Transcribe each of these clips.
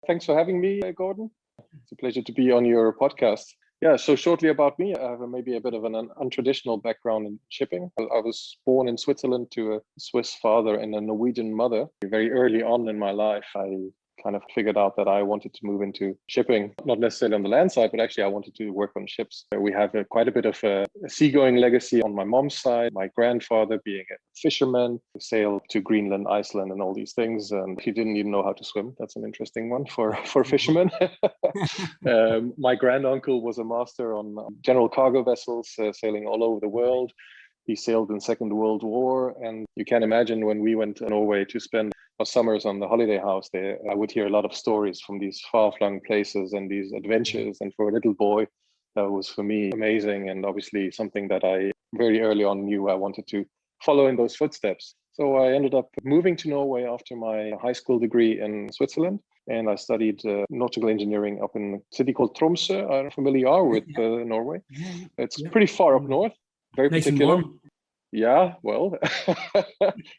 Thanks for having me, Gordon. It's a pleasure to be on your podcast. Yeah, so shortly about me, I have maybe a bit of an untraditional background in shipping. I was born in Switzerland to a Swiss father and a Norwegian mother. Very early on in my life, I kind of figured out that I wanted to move into shipping, not necessarily on the land side, but actually I wanted to work on ships. We have quite a bit of a seagoing legacy on my mom's side. My grandfather being a fisherman, sailed to Greenland, Iceland, and all these things. And he didn't even know how to swim. That's an interesting one for fishermen. My granduncle was a master on general cargo vessels, sailing all over the world. He sailed in Second World War. And you can imagine when we went to Norway to spend our summers on the holiday house there, I would hear a lot of stories from these far-flung places and these adventures. And for a little boy, that was for me amazing. And obviously something that I very early on knew I wanted to follow in those footsteps. So I ended up moving to Norway after my high school degree in Switzerland. And I studied nautical engineering up in a city called Tromsø. I'm familiar with Norway. It's pretty far up north. Very nice particular. And warm. Yeah, well,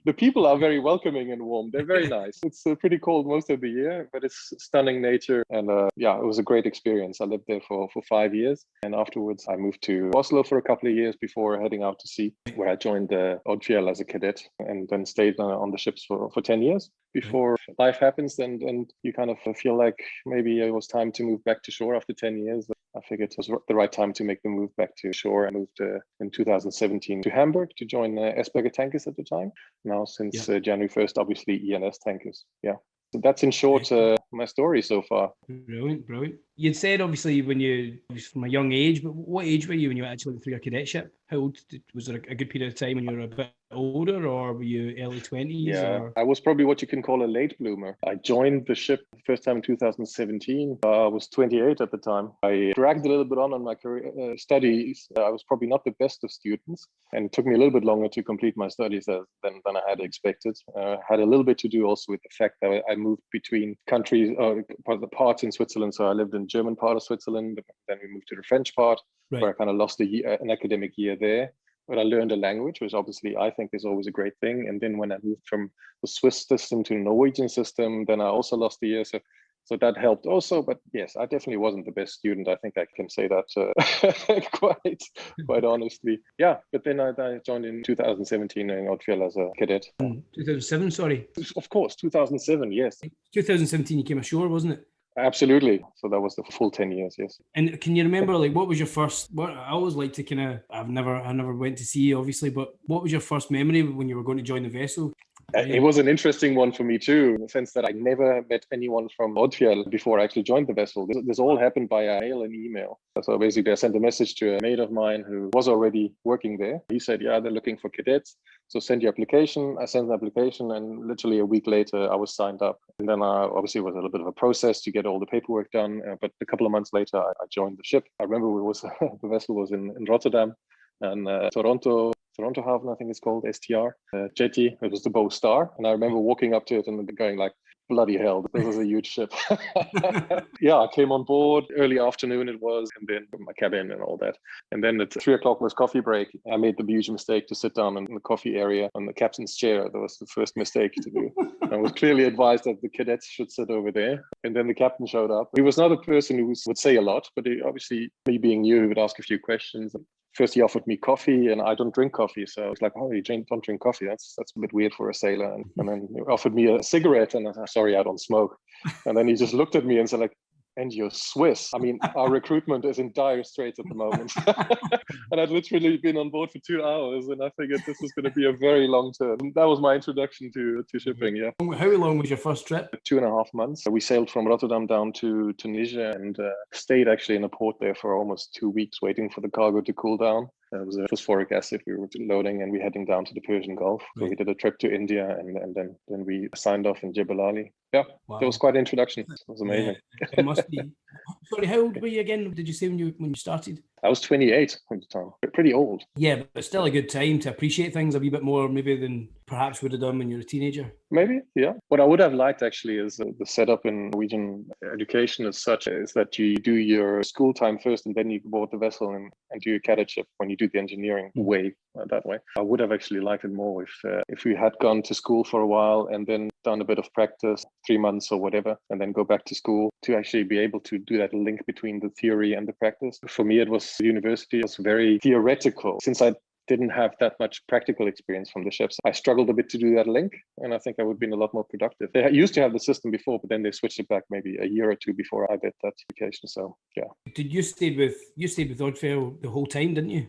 the people are very welcoming and warm. They're very nice. It's pretty cold most of the year, but it's stunning nature. And it was a great experience. I lived there for 5 years. And afterwards, I moved to Oslo for a couple of years before heading out to sea, where I joined the Odgl as a cadet and then stayed on the ships for 10 years before life happens. And you kind of feel like maybe it was time to move back to shore after 10 years. I figured it was the right time to make the move back to shore. I moved in 2017 to Hamburg to join Esper Tankers at the time. Now, since January 1st, obviously ENS Tankers. Yeah. So that's in short my story so far. Brilliant. You'd said obviously when you from a young age, but what age were you when you actually went through your cadetship? How old was there a good period of time when you were a bit older, or were you early 20s? Yeah, or? I was probably what you can call a late bloomer. I joined the ship the first time in 2017. I was 28 at the time. I dragged a little bit on my career studies. I was probably not the best of students, and it took me a little bit longer to complete my studies than I had expected. Had a little bit to do also with the fact that I moved between countries, parts in Switzerland. So I lived in the German part of Switzerland, then we moved to the French part, where I kind of lost an academic year there. But I learned a language, which obviously I think is always a great thing. And then when I moved from the Swiss system to the Norwegian system, then I also lost a year. So that helped also. But yes, I definitely wasn't the best student. I think I can say that quite honestly. Yeah, but then I joined in 2017 in Odgl as a cadet. 2007, sorry. Of course, 2007, yes. 2017 you came ashore, wasn't it? Absolutely. So that was the full 10 years, yes. And can you remember, like, what was your first, I always like to I never went to sea, obviously, but what was your first memory when you were going to join the vessel? It was an interesting one for me too, in the sense that I never met anyone from Odgl before I actually joined the vessel. This all happened via mail and email. So basically I sent a message to a mate of mine who was already working there. He said, yeah, they're looking for cadets. So send your application. I sent the application, and literally a week later, I was signed up. And then obviously it was a little bit of a process to get all the paperwork done. But a couple of months later, I joined the ship. I remember the vessel was in Rotterdam and Toronto Haven, I think it's called, STR, jetty. It was the Bow Star. And I remember walking up to it and going like, bloody hell, this is a huge ship. Yeah, I came on board early afternoon it was, and then my cabin and all that. And then at 3:00 was coffee break. I made the huge mistake to sit down in the coffee area on the captain's chair. That was the first mistake to do. I was clearly advised that the cadets should sit over there. And then the captain showed up. He was not a person who would say a lot, but obviously, me being new, he would ask a few questions. First, he offered me coffee, and I don't drink coffee. So I was like, oh, you don't drink coffee? That's a bit weird for a sailor. And then he offered me a cigarette, and I said, sorry, I don't smoke. And then he just looked at me and said, like, and you're Swiss. I mean, our recruitment is in dire straits at the moment. And I'd literally been on board for 2 hours, and I figured this was going to be a very long term. That was my introduction to shipping, yeah. How long was your first trip? 2.5 months. We sailed from Rotterdam down to Tunisia and stayed actually in a port there for almost 2 weeks, waiting for the cargo to cool down. It was a phosphoric acid we were loading, and we heading down to the Persian Gulf. So we did a trip to India, and then we signed off in Jebel Ali. Yeah, wow. That was quite an introduction. It was amazing. Yeah, it must be. Sorry, how old were you again? Did you say when you started? I was 28 at the time, pretty old. Yeah, but still a good time to appreciate things a wee bit more maybe than perhaps would have done when you were a teenager. Maybe, yeah. What I would have liked actually is the setup in Norwegian education as such is that you do your school time first and then you board the vessel and do your cadetship when you do the engineering way, that way. I would have actually liked it more if we had gone to school for a while and then done a bit of practice, 3 months or whatever, and then go back to school to actually be able to do that link between the theory and the practice. For me, it was university. It was very theoretical. Since I didn't have that much practical experience from the ships, I struggled a bit to do that link, and I think I would have been a lot more productive. They used to have the system before, but then they switched it back maybe a year or two before I did that education. So yeah. Did you stayed with Odgl the whole time, didn't you?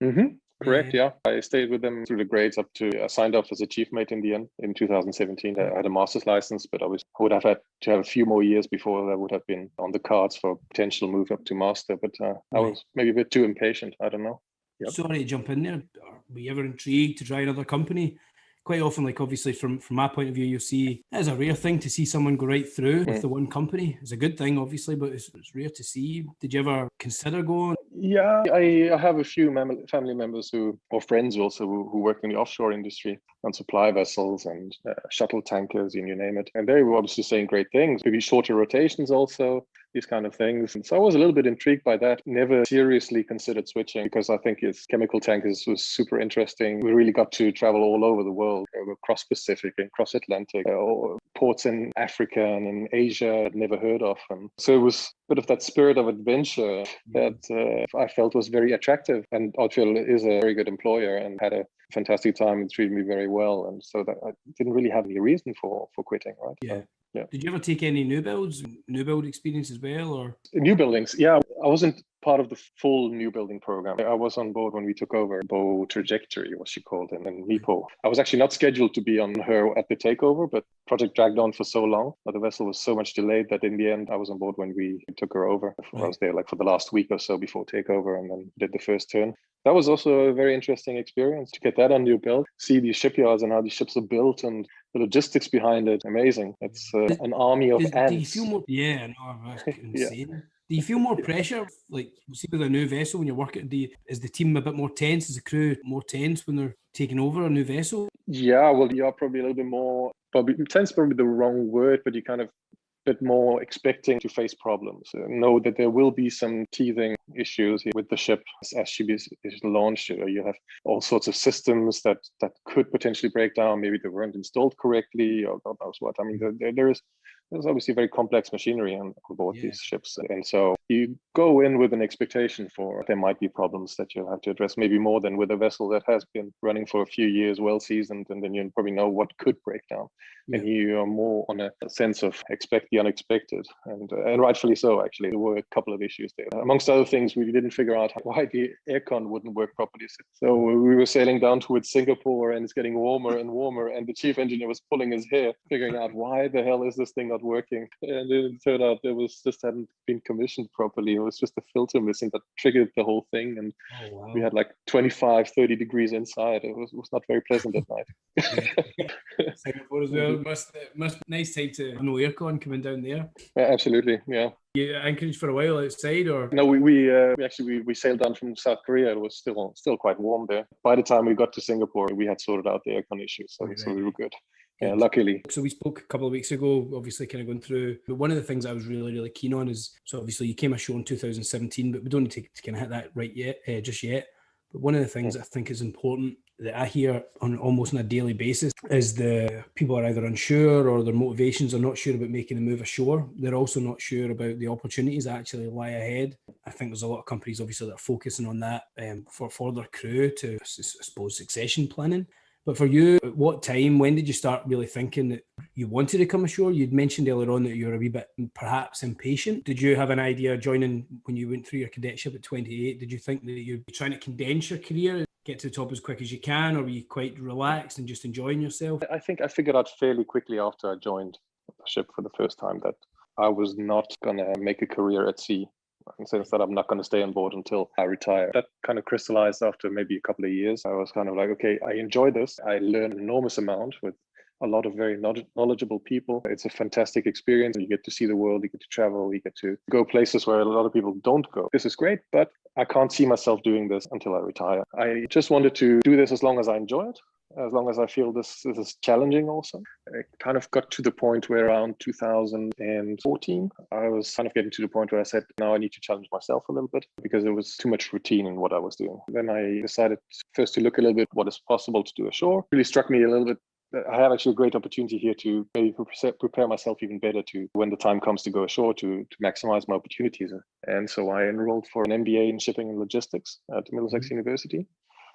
Mm-hmm. Correct, yeah. I stayed with them through the grades up to, I signed off as a chief mate in the end in 2017. I had a master's license, but I would have had to have a few more years before that would have been on the cards for potential move up to master. But I was maybe a bit too impatient. I don't know. Yep. Sorry to jump in there. Were you ever intrigued to try another company? Quite often, like obviously from my point of view, you'll see it's a rare thing to see someone go right through with the one company. It's a good thing, obviously, but it's rare to see. Did you ever consider going? Yeah, I have a few family members or friends also who work in the offshore industry on supply vessels and shuttle tankers, and you name it. And they were obviously saying great things, maybe shorter rotations also, these kind of things. And so I was a little bit intrigued by that. Never seriously considered switching because I think chemical tankers was super interesting. We really got to travel all over the world, across Pacific and cross Atlantic, or ports in Africa and in Asia I'd never heard of. And so it was a bit of that spirit of adventure that I felt was very attractive. And Odgl is a very good employer and had a fantastic time and treated me very well. And so that I didn't really have any reason for quitting, right? Yeah. So, yeah. Did you ever take any new build experience as well, or new buildings? Yeah, I wasn't part of the full new building program. I was on board when we took over Bow Trajectory, what she called it, and Nipo. I was actually not scheduled to be on her at the takeover, but project dragged on for so long, but the vessel was so much delayed that in the end I was on board when we took her over. I was there like for the last week or so before takeover, and then did the first turn. That was also a very interesting experience to get that on new build, see these shipyards and how these ships are built and the logistics behind it. Amazing. It's an army of ants. Do you feel more? Yeah, no, that's insane. Yeah. Do you feel more pressure? Like, see, with a new vessel when you're working, is the team a bit more tense? Is the crew more tense when they're taking over a new vessel? Yeah, well, you're probably a little bit more, tense probably the wrong word, but you kind of bit more expecting to face problems. Know that there will be some teething issues with the ship as she is launched. You have all sorts of systems that could potentially break down. Maybe they weren't installed correctly, or God knows what. I mean, there's obviously very complex machinery on board these ships. And so you go in with an expectation for there might be problems that you'll have to address, maybe more than with a vessel that has been running for a few years, well seasoned, and then you probably know what could break down. Yeah. And you are more on a sense of expect the unexpected. And rightfully so, actually. There were a couple of issues there. Amongst other things, we didn't figure out why the aircon wouldn't work properly. So we were sailing down towards Singapore, and it's getting warmer and warmer, and the chief engineer was pulling his hair, figuring out why the hell is this thing not working. And it turned out it was just hadn't been commissioned properly. It was just a filter missing that triggered the whole thing. And we had like 25, 30 degrees inside. It was not very pleasant at night. Singapore as well. Must nice time to no aircon coming down there. Yeah, absolutely, yeah. You anchored for a while outside, or no? We sailed down from South Korea. It was still quite warm there. By the time we got to Singapore, we had sorted out the aircon issues, so we were good. Yeah, luckily. So we spoke a couple of weeks ago, obviously kind of going through, but one of the things I was really, really keen on is, so obviously you came ashore in 2017, but we don't need to kind of hit that right yet, just yet. But one of the things I think is important that I hear almost on a daily basis is the people are either unsure or their motivations are not sure about making the move ashore. They're also not sure about the opportunities that actually lie ahead. I think there's a lot of companies obviously that are focusing on that for their crew to, I suppose, succession planning. But for you, at what time, when did you start really thinking that you wanted to come ashore? You'd mentioned earlier on that you were a wee bit perhaps impatient. Did you have an idea joining when you went through your cadetship at 28? Did you think that you'd be trying to condense your career, get to the top as quick as you can, or were you quite relaxed and just enjoying yourself? I think I figured out fairly quickly after I joined the ship for the first time that I was not going to make a career at sea. In the sense that I'm not going to stay on board until I retire. That kind of crystallized after maybe a couple of years. I was kind of like, okay, I enjoy this. I learned an enormous amount with a lot of very knowledgeable people. It's a fantastic experience. You get to see the world, you get to travel, you get to go places where a lot of people don't go. This is great, but I can't see myself doing this until I retire. I just wanted to do this as long as I enjoy it, as long as I feel this is challenging also. I kind of got to the point where around 2014, I was kind of getting to the point where I said, now I need to challenge myself a little bit because there was too much routine in what I was doing. Then I decided first to look a little bit what is possible to do ashore. It really struck me a little bit. I have actually a great opportunity here to maybe prepare myself even better to when the time comes to go ashore to maximize my opportunities. And so I enrolled for an MBA in shipping and logistics at Middlesex University.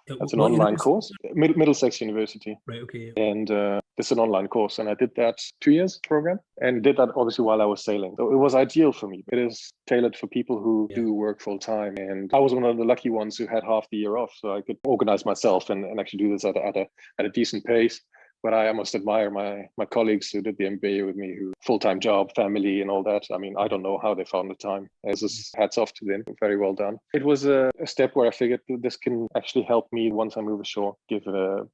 That's an online course, Middlesex University. Right, okay. Yeah. And it's an online course. And I did that 2 years program and did that obviously while I was sailing. So it was ideal for me. It is tailored for people who do work full time. And I was one of the lucky ones who had half the year off. So I could organize myself and actually do this at a decent pace. But I must admire my colleagues who did the MBA with me, who full-time job, family, and all that. I mean, I don't know how they found the time. It's just hats off to them. Very well done. It was a step where I figured this can actually help me once I move ashore, give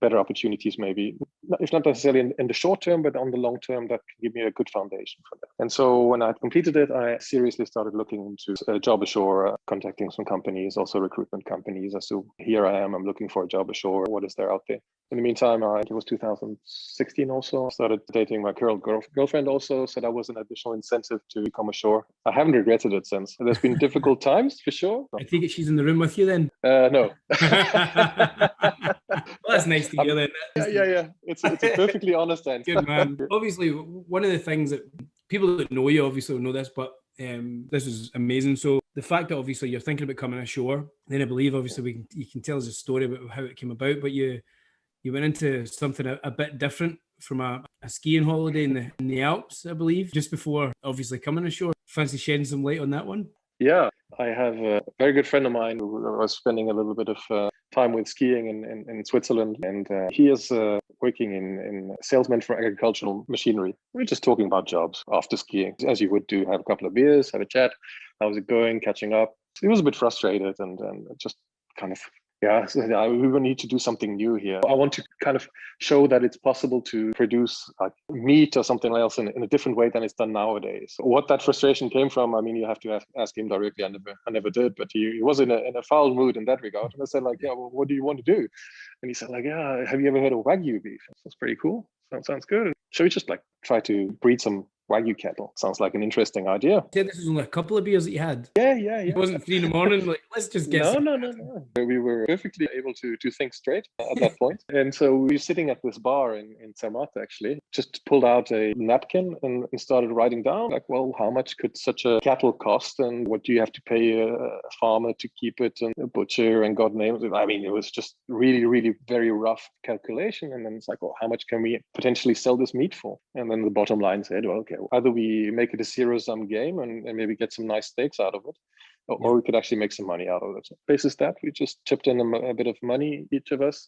better opportunities, maybe, if not necessarily in the short term, but on the long term, that can give me a good foundation for that. And so when I completed it, I seriously started looking into a job ashore, contacting some companies, also recruitment companies. So here I am, I'm looking for a job ashore. What is there out there? In the meantime, I think it was 2016 also. I started dating my current girlfriend also, so that was an additional incentive to come ashore. I haven't regretted it since. There's been difficult times for sure. I take it she's in the room with you then? No. Well, that's nice to hear then. Yeah. It's a perfectly honest answer. Good man. Obviously, one of the things that people that know you obviously will know this, but this is amazing. So the fact that obviously you're thinking about coming ashore, then I believe obviously you can tell us a story about how it came about, but you went into something a bit different from a skiing holiday in the Alps, I believe, just before obviously coming ashore. Fancy shedding some light on that one? Yeah, I have a very good friend of mine who was spending a little bit of time with skiing in Switzerland, and he is working in salesman for agricultural machinery. We're just talking about jobs after skiing, as you would do, have a couple of beers, have a chat. How's it going? Catching up. He was a bit frustrated and just kind of, so we will need to do something new here. I want to kind of show that it's possible to produce like meat or something else in a different way than it's done nowadays. What that frustration came from, I mean, you have to ask him directly. I never did, but he was in a foul mood in that regard. And I said, like, well, what do you want to do? And he said, like, have you ever heard of Wagyu beef? That's pretty cool. Sounds good. Shall we just like try to breed some Wagyu cattle? Sounds like an interesting idea. Yeah, this was only a couple of beers that you had. Yeah. It wasn't 3 a.m. Like, let's just get No. We were perfectly able to think straight at that point. And so we were sitting at this bar in Zermatt, actually, just pulled out a napkin and started writing down, like, well, how much could such a cattle cost? And what do you have to pay a farmer to keep it, and a butcher, and God knows it. I mean, it was just really, really very rough calculation. And then it's like, well, how much can we potentially sell this meat for? And then the bottom line said, well, okay, either we make it a zero-sum game and maybe get some nice steaks out of it, or we could actually make some money out of it. So basis that, we just chipped in a bit of money, each of us.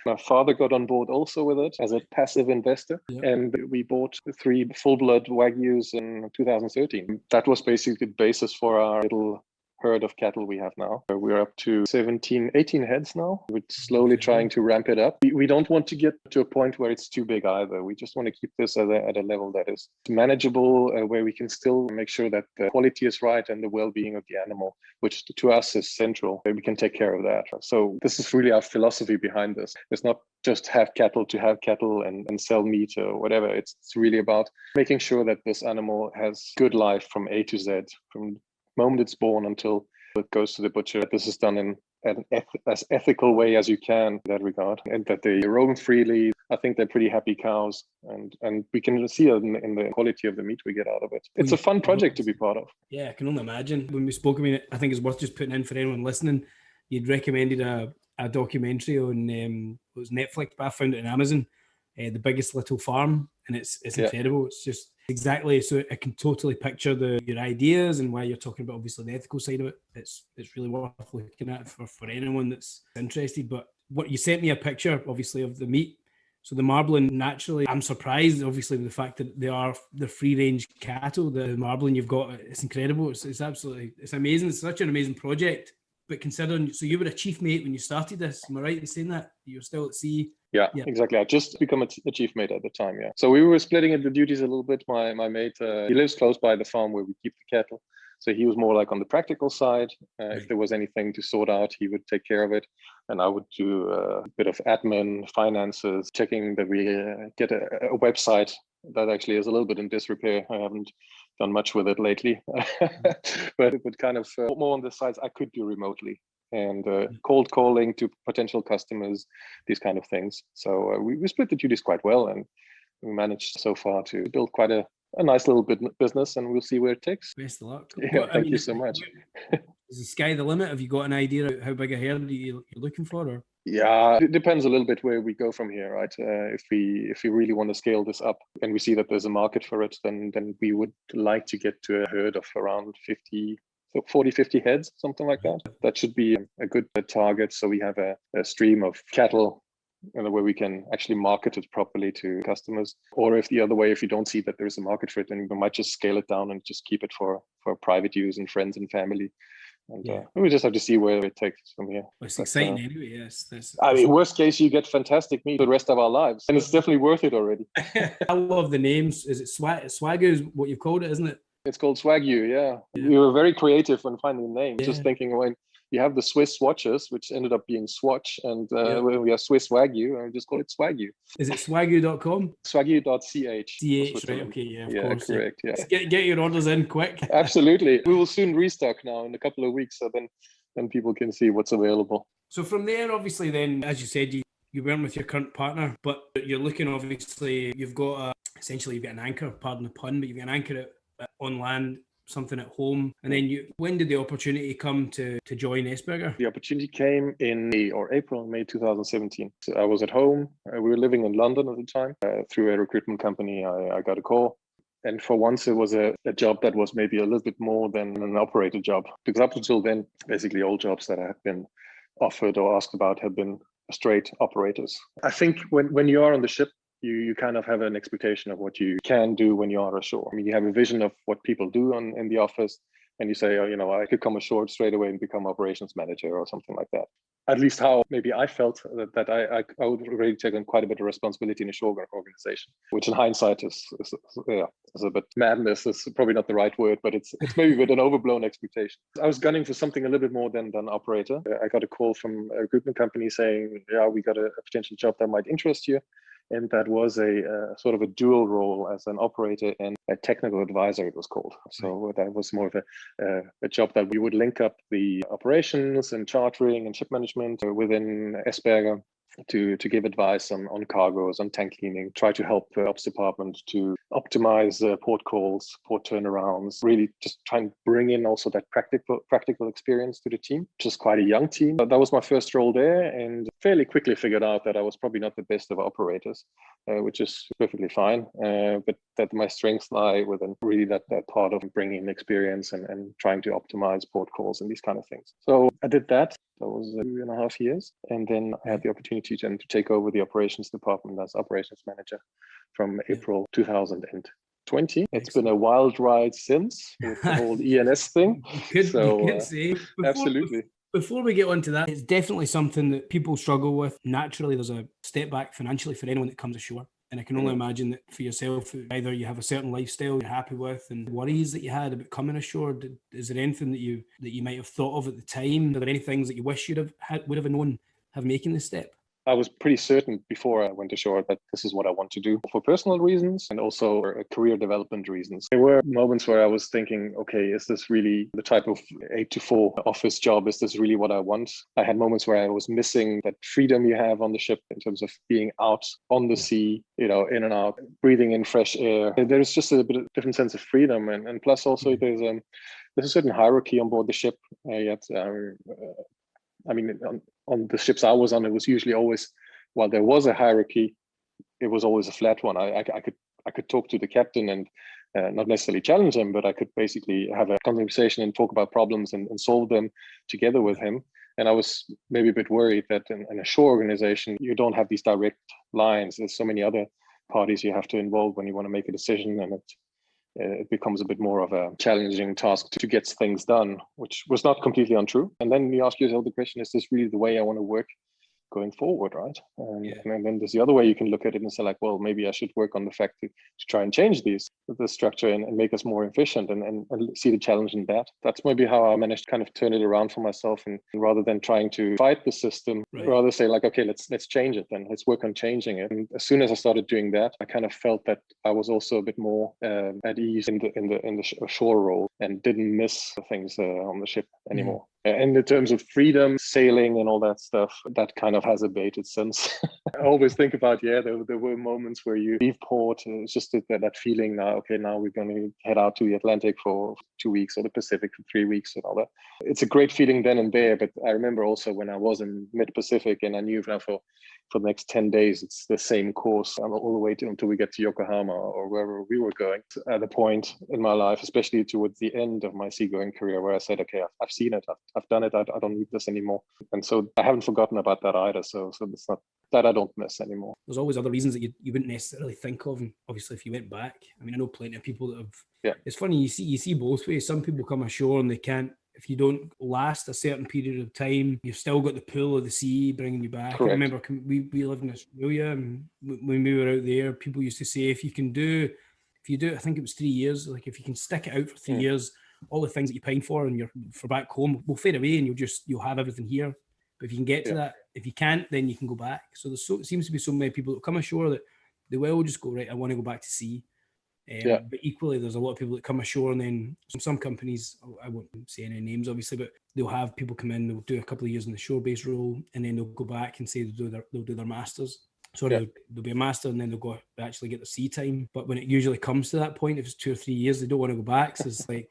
My father got on board also with it as a passive investor. Yep. And we bought 3 full-blood Wagyus in 2013. That was basically the basis for our little herd of cattle we have now. We're up to 18 heads now. We're slowly trying to ramp it up. We don't want to get to a point where it's too big either. We just want to keep this at a level that is manageable, where we can still make sure that the quality is right and the well-being of the animal, which to us is central. We can take care of that. So this is really our philosophy behind this. It's not just have cattle to have cattle and sell meat or whatever. It's really about making sure that this animal has good life from A to Z, from moment it's born until it goes to the butcher. This is done in as ethical way as you can in that regard, and that they roam freely. I think they're pretty happy cows, and we can see it in the quality of the meat we get out of it. It's a fun project to be part of. Yeah, I can only imagine. When we spoke, I mean, I think it's worth just putting in for anyone listening. You'd recommended a documentary on it was Netflix, but I found it on Amazon, The Biggest Little Farm, and it's incredible. It's just exactly, so I can totally picture your ideas and why you're talking about obviously the ethical side of it. It's really worth looking at for anyone that's interested. But what you sent me a picture obviously of the meat. So the marbling, naturally, I'm surprised obviously with the fact that they're free range cattle. The marbling you've got, it's incredible. It's absolutely, it's amazing. It's such an amazing project. But considering, so you were a chief mate when you started this, am I right in saying that? You were still at sea? Yeah, Yeah. exactly. I just become a chief mate at the time. Yeah. So we were splitting the duties a little bit. My mate, he lives close by the farm where we keep the cattle. So he was more like on the practical side. If there was anything to sort out, he would take care of it. And I would do a bit of admin, finances, checking that we get a website that actually is a little bit in disrepair. I haven't done much with it lately, but kind of more on the sides I could do remotely, and cold calling to potential customers, these kind of things. So we split the duties quite well, and we managed so far to build quite a nice little business, and we'll see where it takes. Best of luck. Yeah, thank you so much. Is the sky the limit? Have you got an idea of how big a herd you're looking for? Or? Yeah, it depends a little bit where we go from here, right? If we really want to scale this up and we see that there's a market for it, then we would like to get to a herd of around 40, 50 heads, something like that. That should be a good target. So we have a stream of cattle where we can actually market it properly to customers. Or if the other way, if you don't see that there's a market for it, then we might just scale it down and just keep it for private use and friends and family. And we just have to see where it takes us from here. Well, it's exciting anyway, yes. I mean, worst case, you get fantastic meat for the rest of our lives. And it's definitely worth it already. I love the names. Is it Wagyu is what you've called it, isn't it? It's called Wagyu, yeah. We were very creative when finding the name. Yeah. Just thinking when you have the Swiss watches, which ended up being Swatch, and when we have Swiss Wagyu, and we just call it Swagyu. Is it swagyu.com? Swagyu.ch. CH, right, okay, yeah, of course. Correct, yeah. Get your orders in quick. Absolutely. We will soon restock now in a couple of weeks, so then people can see what's available. So from there, obviously, then, as you said, you weren't with your current partner, but you're looking, obviously, you've got essentially you've got an anchor, pardon the pun, but you've got an anchor on land, something at home. And then when did the opportunity come to join Esper? The opportunity came in May 2017. So I was at home. We were living in London at the time. Through a recruitment company, I got a call. And for once, it was a job that was maybe a little bit more than an operator job. Because up until then, basically all jobs that I had been offered or asked about have been straight operators. I think when you are on the ship, you kind of have an expectation of what you can do when you are ashore. I mean, you have a vision of what people do in the office, and you say, oh, I could come ashore straight away and become operations manager or something like that. At least how maybe I felt that I would really take on quite a bit of responsibility in a shore organization, which in hindsight is a bit madness. Is probably not the right word, but it's maybe a bit an overblown expectation. I was gunning for something a little bit more than operator. I got a call from a recruitment company saying, yeah, we got a potential job that might interest you. And that was a sort of a dual role as an operator and a technical advisor, it was called. So that was more of a job that we would link up the operations and chartering and ship management within Esper to give advice on cargoes, on tank cleaning, try to help the ops department to optimize port calls, port turnarounds, really just try and bring in also that practical experience to the team, which is quite a young team. But that was my first role there, and fairly quickly figured out that I was probably not the best of operators, which is perfectly fine. But that my strengths lie within really that part of bringing in experience and trying to optimize port calls and these kind of things. So I did that. That was 2.5 years. And then I had the opportunity to take over the operations department as operations manager from April 2020. It's been a wild ride since with the whole ENS thing. You could say. Absolutely. Before we get onto that, it's definitely something that people struggle with. Naturally, there's a step back financially for anyone that comes ashore. And I can only imagine that for yourself, either you have a certain lifestyle you're happy with and worries that you had about coming ashore. Is there anything that you might have thought of at the time? Are there any things that you wish would have known have making this step? I was pretty certain before I went ashore that this is what I want to do for personal reasons and also career development reasons. There were moments where I was thinking, okay, is this really the type of 8 to 4 office job? Is this really what I want? I had moments where I was missing that freedom you have on the ship in terms of being out on the sea, in and out, breathing in fresh air. There's just a bit of different sense of freedom. And plus also there's a certain hierarchy on board the ship. On the ships I was on, it was usually always, while there was a hierarchy, it was always a flat one. I could talk to the captain and not necessarily challenge him, but I could basically have a conversation and talk about problems and solve them together with him. And I was maybe a bit worried that in a shore organization, you don't have these direct lines. There's so many other parties you have to involve when you want to make a decision, and it becomes a bit more of a challenging task to get things done, which was not completely untrue. And then you ask yourself the question, is this really the way I want to work going forward, right? Yeah. And then there's the other way you can look at it and say like, well, maybe I should work on the fact to try and change the structure and make us more efficient and see the challenge in that. That's maybe how I managed to kind of turn it around for myself, and rather than trying to fight the system, rather say like, okay, let's change it then. Let's work on changing it. And as soon as I started doing that, I kind of felt that I was also a bit more at ease in the shore role and didn't miss the things on the ship anymore. And in terms of freedom, sailing and all that stuff, that kind of has abated since. I always think about, there were moments where you leave port and it's just that feeling now, okay, now we're going to head out to the Atlantic for 2 weeks or the Pacific for 3 weeks and all that. It's a great feeling then and there, but I remember also when I was in mid-Pacific and I knew now for the next 10 days, it's the same course all the way until we get to Yokohama or wherever we were going. At the point in my life, especially towards the end of my seagoing career, where I said, okay, I've seen it, I've done it, I don't need this anymore. And so I haven't forgotten about that either. So it's not that I don't miss anymore. There's always other reasons that you wouldn't necessarily think of. And obviously, if you went back, I mean, I know plenty of people that have. Yeah. It's funny, you see both ways. Some people come ashore and they can't. If you don't last a certain period of time, you've still got the pull of the sea bringing you back. Correct. I remember we lived in Australia, and when we were out there, people used to say, if you do, I think it was 3 years, like if you can stick it out for 3 years, all the things that you pine for and you're for back home will fade away, and you'll have everything here. But if you can get to that, if you can't, then you can go back. So it seems to be so many people that come ashore that they will just go, right, I want to go back to sea. But equally, there's a lot of people that come ashore, and then some companies, I won't say any names obviously, but they'll have people come in, they'll do a couple of years in the shore-based role, and then they'll go back and say they'll do their masters. So there'll be a master, and then they'll go actually get the sea time. But when it usually comes to that point, if it's 2 or 3 years, they don't want to go back. So it's like,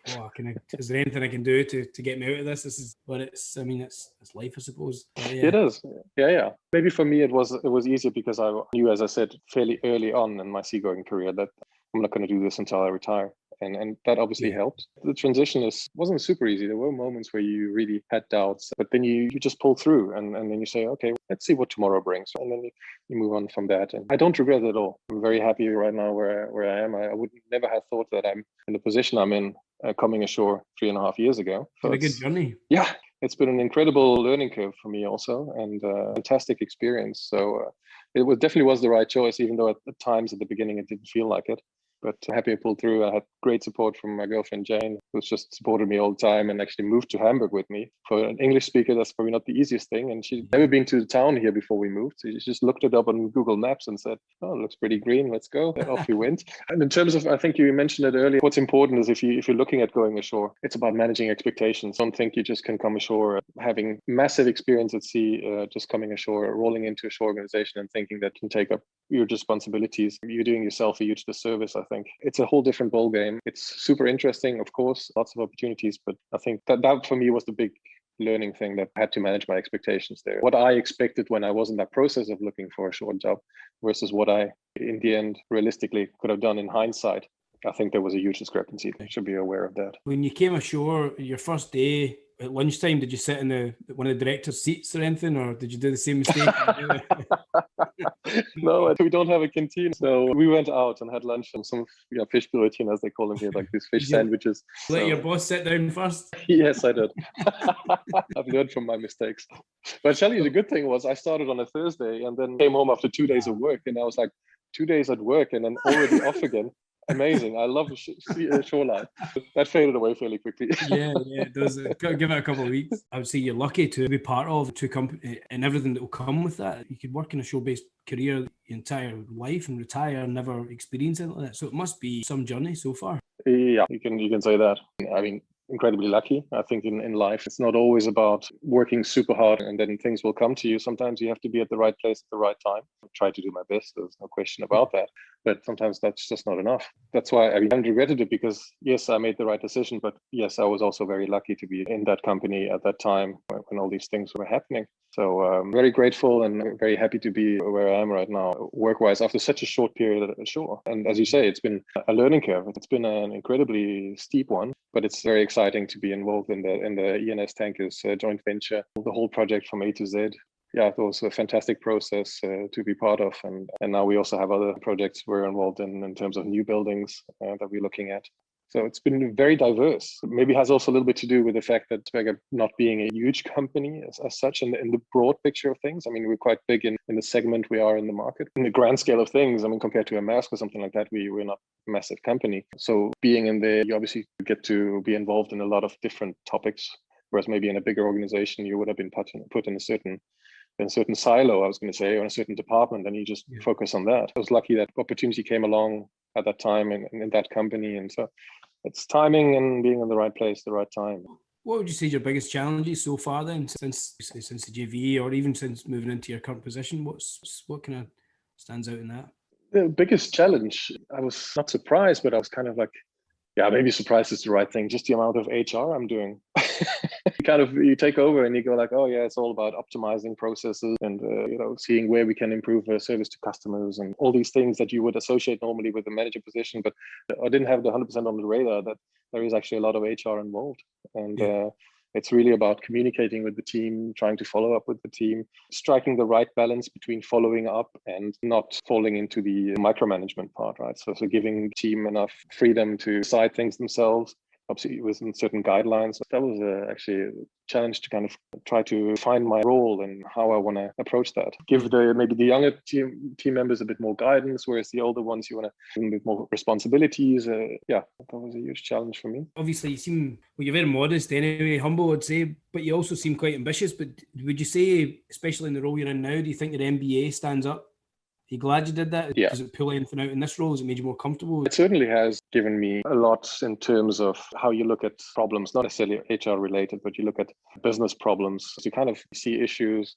is there anything I can do to get me out of this? It's life, I suppose. It is. Yeah. Maybe for me, it was easier because I knew, as I said, fairly early on in my seagoing career that I'm not going to do this until I retire. And that obviously helped. The transition wasn't super easy. There were moments where you really had doubts, but then you just pull through and then you say, okay, let's see what tomorrow brings. And then you move on from that. And I don't regret it at all. I'm very happy right now where I am. I would never have thought that I'm in the position I'm in coming ashore 3.5 years ago. So it's been a good journey. Yeah, it's been an incredible learning curve for me also, and fantastic experience. So it definitely was the right choice, even though at times at the beginning it didn't feel like it. But happy I pulled through. I had great support from my girlfriend, Jane, who's just supported me all the time and actually moved to Hamburg with me. For an English speaker, that's probably not the easiest thing. And she'd never been to the town here before we moved. So she just looked it up on Google Maps and said, oh, it looks pretty green. Let's go. And off we went. And in terms of, I think you mentioned it earlier, what's important is if you're looking at going ashore, it's about managing expectations. Don't think you just can come ashore having massive experience at sea, just coming ashore, rolling into a shore organization and thinking that can take up your responsibilities. You're doing yourself a huge disservice, I think. It's a whole different ballgame. It's super interesting, of course, lots of opportunities, but I think that for me was the big learning thing, that I had to manage my expectations there. What I expected when I was in that process of looking for a short job versus what I, in the end, realistically could have done in hindsight. I think there was a huge discrepancy. I should be aware of that. When you came ashore, your first day, at lunchtime, did you sit in one of the director's seats or anything, or did you do the same mistake? No, we don't have a canteen. So we went out and had lunch and some fish brötchen, as they call them here, like these fish sandwiches. Let your boss sit down first? Yes, I did. I've learned from my mistakes. But Shelley, the good thing was I started on a Thursday and then came home after 2 days of work. And I was like, 2 days at work and then already off again. Amazing. I love shoreline. That faded away fairly quickly. Yeah, it does. Give it a couple of weeks. I would say you're lucky to be part of two companies and everything that will come with that. You could work in a shore-based career your entire life and retire and never experience anything like that. So it must be some journey so far. Yeah, you can say that. I mean, incredibly lucky. I think in life, it's not always about working super hard and then things will come to you. Sometimes you have to be at the right place at the right time. I try to do my best. There's no question about that. But sometimes that's just not enough. That's why I haven't regretted it, because yes, I made the right decision. But yes, I was also very lucky to be in that company at that time when all these things were happening. So I'm very grateful and very happy to be where I am right now, work-wise, after such a short period ashore. And as you say, it's been a learning curve. It's been an incredibly steep one, but it's very exciting to be involved in the Esper Tankers joint venture, the whole project from A to Z. Yeah, it was a fantastic process to be part of. And now we also have other projects we're involved in terms of new buildings that we're looking at. So it's been very diverse. Maybe has also a little bit to do with the fact that Swagger not being a huge company as such in the broad picture of things. I mean, we're quite big in the segment we are in the market. In the grand scale of things, I mean, compared to a Maersk or something like that, we're not a massive company. So being in there, you obviously get to be involved in a lot of different topics, whereas maybe in a bigger organization, you would have been put in a certain silo, I was going to say, or a certain department, and you just focus on that. I was lucky that opportunity came along at that time in that company. And so it's timing and being in the right place, the right time. What would you say is your biggest challenges so far then, since the JV, or even since moving into your current position? What kind of stands out in that? The biggest challenge, I was not surprised, but I was kind of like, yeah, maybe surprised is the right thing. Just the amount of HR I'm doing. You take over and you go like, oh yeah, it's all about optimizing processes and seeing where we can improve service to customers and all these things that you would associate normally with the manager position. But I didn't have the 100% on the radar that there is actually a lot of HR involved, and it's really about communicating with the team, trying to follow up with the team, striking the right balance between following up and not falling into the micromanagement part, right? So giving the team enough freedom to decide things themselves, obviously within certain guidelines. That was actually a challenge to kind of try to find my role and how I want to approach that. Give maybe the younger team members a bit more guidance, whereas the older ones, you want to give them a bit more responsibilities. That was a huge challenge for me. Obviously, you're very modest anyway, humble, I'd say, but you also seem quite ambitious. But would you say, especially in the role you're in now, do you think your MBA stands up? Are you glad you did that? Yeah. Does it pull anything out in this role? Has it made you more comfortable? It certainly has given me a lot in terms of how you look at problems, not necessarily HR related, but you look at business problems. You kind of see issues,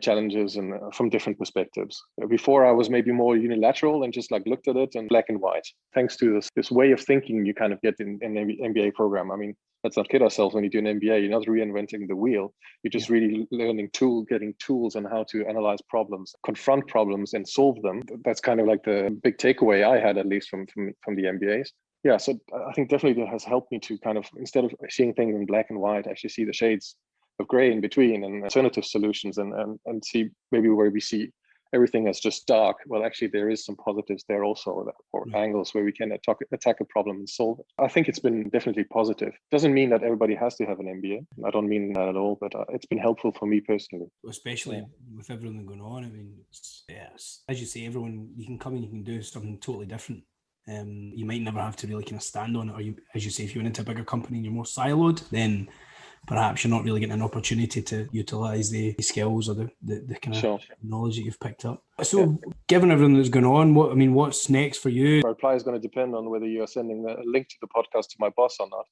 challenges, and from different perspectives. Before, I was maybe more unilateral and just like looked at it in black and white. Thanks to this way of thinking you kind of get in an MBA program. I mean, let's not kid ourselves. When you do an MBA, you're not reinventing the wheel. You're just really getting tools on how to analyze problems, confront problems, and solve them. That's kind of like the big takeaway I had, at least from the MBAs. Yeah, so I think definitely that has helped me to kind of, instead of seeing things in black and white, actually see the shades of gray in between and alternative solutions, and see maybe where we see everything as just dark. Well, actually, there is some positives there also, or angles where we can attack a problem and solve it. I think it's been definitely positive. Doesn't mean that everybody has to have an MBA. I don't mean that at all, but it's been helpful for me personally. Especially with everything going on. I mean, as you say, you can come and you can do something totally different. You might never have to really kind of stand on it, or as you say, if you went into a bigger company and you're more siloed, then perhaps you're not really getting an opportunity to utilize the skills or the kind of knowledge that you've picked up. So given everything that's going on, what's next for you? My reply is going to depend on whether you are sending a link to the podcast to my boss or not.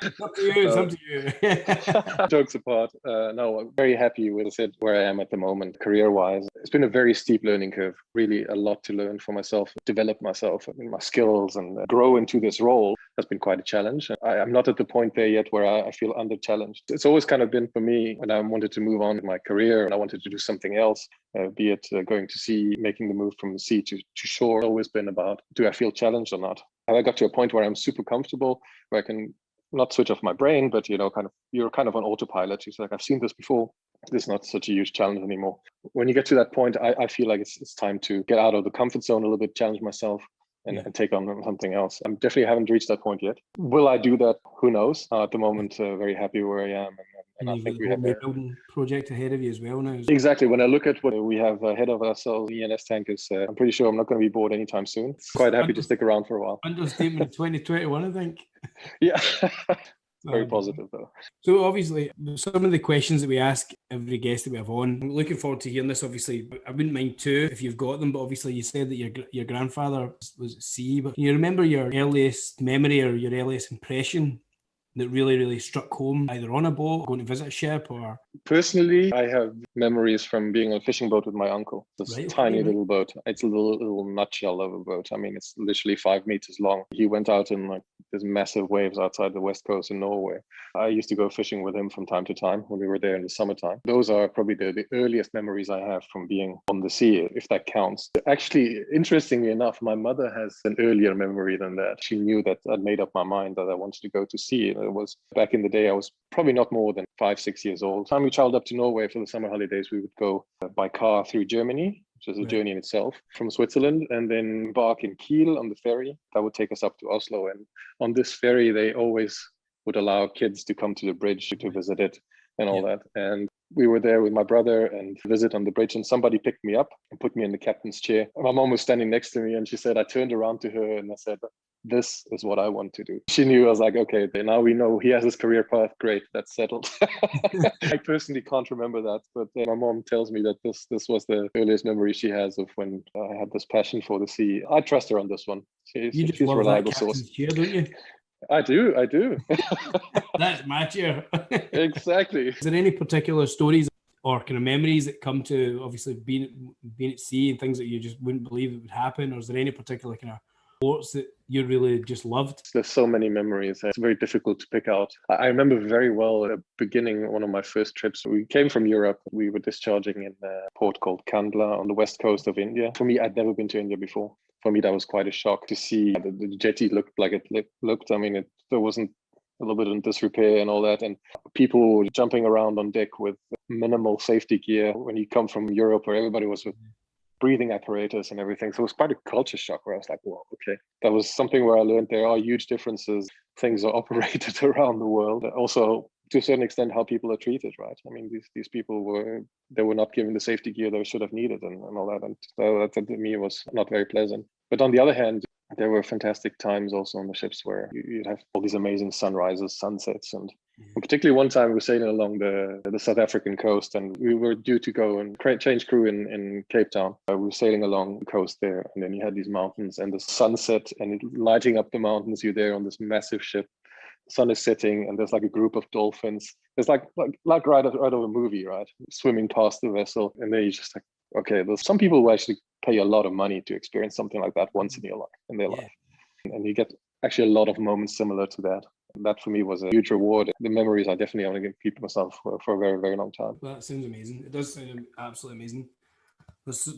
It's up to you. It's up to you. Jokes apart. No, I'm very happy with it where I am at the moment, career-wise. It's been a very steep learning curve, really a lot to learn for myself, develop myself, my skills, and grow into this role has been quite a challenge. I'm not at the point there yet where I feel under-challenged. It's always kind of been for me when I wanted to move on in my career and I wanted to do something else, be it going to sea, making the move from the sea to shore. It's always been about, do I feel challenged or not? Have I got to a point where I'm super comfortable, where I can not switch off my brain, but you're kind of on autopilot. It's like, I've seen this before. This is not such a huge challenge anymore. When you get to that point, I feel like it's time to get out of the comfort zone a little bit, challenge myself, and take on something else. I definitely haven't reached that point yet. Will I do that? Who knows? At the moment, very happy where I am. And I think we have a building project ahead of you as well now. Exactly. When I look at what we have ahead of ourselves, Esper Tankers, I'm pretty sure I'm not going to be bored anytime soon. Quite happy to stick around for a while. Understatement of 2021, I think. Yeah. Very positive though. So obviously, some of the questions that we ask every guest that we have on, I'm looking forward to hearing this. Obviously, I wouldn't mind too if you've got them, but obviously you said that your grandfather was at sea, but can you remember your earliest memory or your earliest impression that really, really struck home, either on a boat, going to visit a ship, or? Personally, I have memories from being on a fishing boat with my uncle. This tiny little boat. It's a little nutshell of a boat. I mean, it's literally 5 meters long. He went out in like these massive waves outside the west coast in Norway. I used to go fishing with him from time to time when we were there in the summertime. Those are probably the earliest memories I have from being on the sea, if that counts. Actually, interestingly enough, my mother has an earlier memory than that. She knew that I'd made up my mind that I wanted to go to sea. It was back in the day, I was probably not more than 5-6 years old. Time we traveled up to Norway for the summer holidays, we would go by car through Germany, which is a journey in itself, from Switzerland, and then embark in Kiel on the ferry. That would take us up to Oslo. And on this ferry, they always would allow kids to come to the bridge to visit it and all that. And we were there with my brother and visit on the bridge, and somebody picked me up and put me in the captain's chair. My mom was standing next to me, and she said, I turned around to her and I said, this is what I want to do. She knew. I was like, okay, now we know he has his career path. Great, that's settled. I personally can't remember that, but my mom tells me that this was the earliest memory she has of when I had this passion for the sea. I trust her on this one. She's a reliable source. Chair, don't you? I do. That's my chair. Exactly. Is there any particular stories or kind of memories that come to obviously being at sea and things that you just wouldn't believe it would happen? Or is there any particular kind of sports that you really just loved? There's so many memories. It's very difficult to pick out. I remember very well at the beginning, one of my first trips. We came from Europe. We were discharging in a port called Kandla on the west coast of India. For me, I'd never been to India before. For me, that was quite a shock to see the jetty looked like it looked. I mean, there wasn't a little bit in disrepair and all that. And people were jumping around on deck with minimal safety gear when you come from Europe, where everybody was with breathing apparatus and everything. So it was quite a culture shock where I was like, well, okay. That was something where I learned there are huge differences. Things are operated around the world. Also, to a certain extent, how people are treated, right? I mean, these people were not given the safety gear they should have needed and all that. And that to me was not very pleasant. But on the other hand, there were fantastic times also on the ships where you'd have all these amazing sunrises, sunsets, and particularly one time we were sailing along the South African coast, and we were due to go and change crew in Cape Town. We were sailing along the coast there, and then you had these mountains and the sunset and it lighting up the mountains. You're there on this massive ship. The sun is setting, and there's like a group of dolphins. It's like right out of a movie, right? Swimming past the vessel, and then you're just like, okay, there's some people who actually pay a lot of money to experience something like that once in their life. And you get actually a lot of moments similar to that. And that for me was a huge reward. The memories I definitely want to keep myself for a very, very long time. Well, that sounds amazing. It does sound absolutely amazing.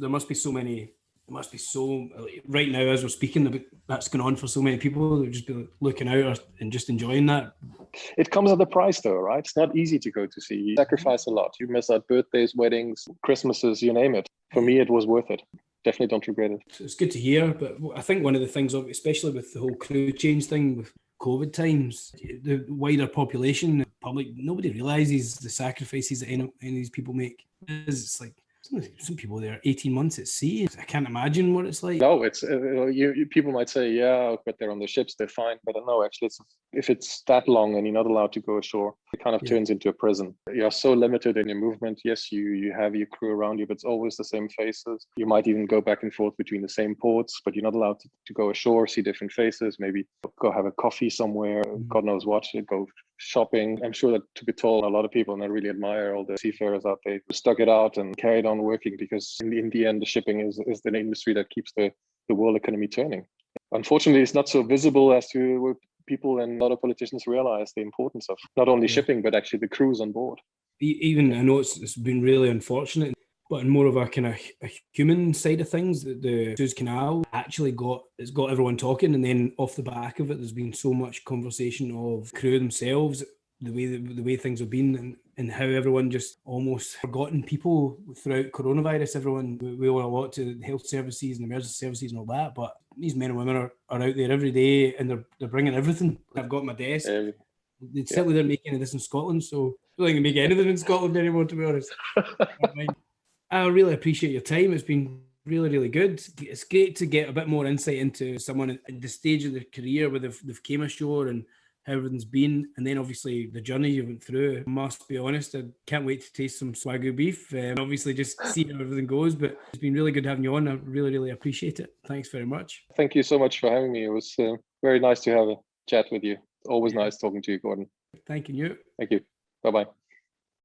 There must be so many. It must be so right now as we're speaking, that's going on for so many people. They'll just be looking out and just enjoying that. It comes at a price though, right? It's not easy to go to sea. You sacrifice a lot. You miss out birthdays, weddings, Christmases, you name it. For me, it was worth it. Definitely don't regret it. It's good to hear, but I think one of the things, especially with the whole crew change thing with COVID times, the wider population, the public, nobody realises the sacrifices that any of these people make. It's like some people there 18 months at sea. I can't imagine what it's like. No, it's people might say, yeah, but they're on the ships, they're fine. But no, actually, if it's that long and you're not allowed to go ashore, it kind of turns into a prison. You're so limited in your movement. Yes, you have your crew around you, but it's always the same faces. You might even go back and forth between the same ports, but you're not allowed to go ashore, see different faces, maybe go have a coffee somewhere, God knows what, go shopping. I'm sure that to be told, a lot of people, and I really admire all the seafarers out there who stuck it out and carried on working, because in the end, the shipping is the industry that keeps the world economy turning. Unfortunately, it's not so visible as to what people and a lot of politicians realize the importance of not only shipping, but actually the crews on board. Even I know it's been really unfortunate, but in more of a kind of a human side of things, the Suez Canal actually got everyone talking, and then off the back of it, there's been so much conversation of crew themselves, the way things have been, and how everyone just almost forgotten people throughout coronavirus. We owe a lot to health services and emergency services and all that, but these men and women are out there every day, and they're bringing everything. I've got my desk. They certainly didn't make any of this in Scotland, so I don't think they make anything in Scotland anymore, to be honest. I really appreciate your time. It's been really, really good. It's great to get a bit more insight into someone at the stage of their career where they've came ashore and how everything's been, and then obviously the journey you went through. I must be honest, I can't wait to taste some Wagyu beef and obviously just see how everything goes, but it's been really good having you on. I really, really appreciate it. Thanks very much. Thank you so much for having me. It was very nice to have a chat with you. Always nice talking to you, Gordon. Thank you. Thank you. Bye-bye.